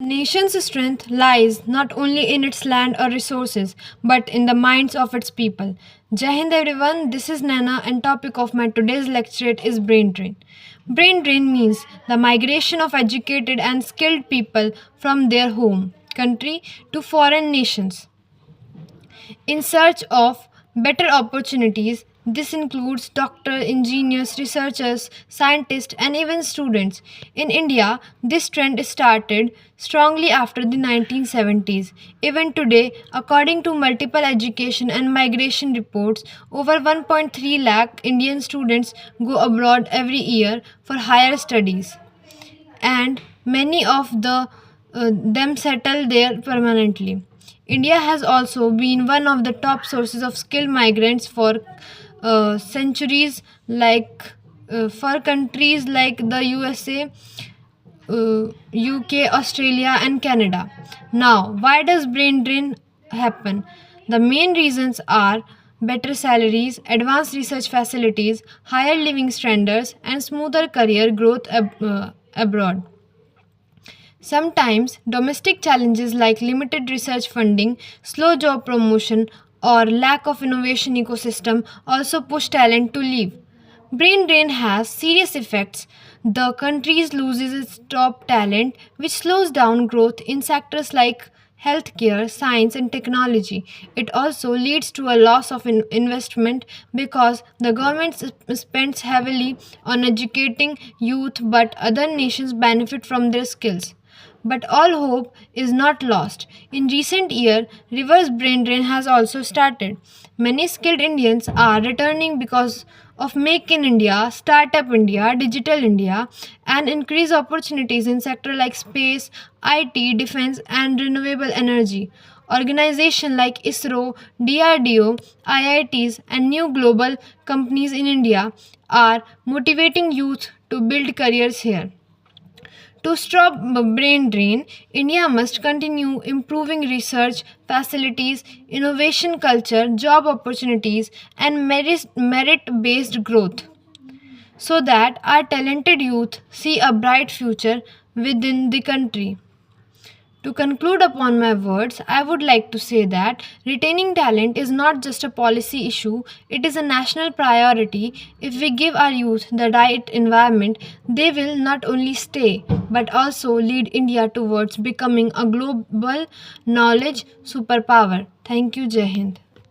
nation's strength lies not only in its land or resources, but in the minds of its people. Jai Hind everyone, this is Nana and topic of my today's lecturate is brain drain. Brain drain means the migration of educated and skilled people from their home country to foreign nations in search of better opportunities. This includes doctors, engineers, researchers, scientists, and even students. In India, this trend started strongly after the 1970s. Even today, according to multiple education and migration reports, over 1.3 lakh Indian students go abroad every year for higher studies, and many of them settle there permanently. India has also been one of the top sources of skilled migrants for centuries, like for countries like the USA, UK, Australia, and Canada. Now, why does brain drain happen? The main reasons are better salaries, advanced research facilities, higher living standards, and smoother career growth abroad. Sometimes domestic challenges like limited research funding, slow job promotion, or lack of innovation ecosystem also push talent to leave. Brain drain has serious effects. The country loses its top talent, which slows down growth in sectors like healthcare, science, and technology. It also leads to a loss of investment because the government spends heavily on educating youth, but other nations benefit from their skills. But all hope is not lost. In recent years, reverse brain drain has also started. Many skilled Indians are returning because of Make in India, Startup India, Digital India, and increased opportunities in sectors like space, IT, defense, and renewable energy. Organizations like ISRO, DRDO, IITs, and new global companies in India are motivating youth to build careers here. To stop brain drain, India must continue improving research facilities, innovation culture, job opportunities, and merit based growth so that our talented youth see a bright future within the country. To conclude upon my words, I would like to say that retaining talent is not just a policy issue, it is a national priority. If we give our youth the right environment, they will not only stay but also lead India towards becoming a global knowledge superpower. Thank you, Jai Hind.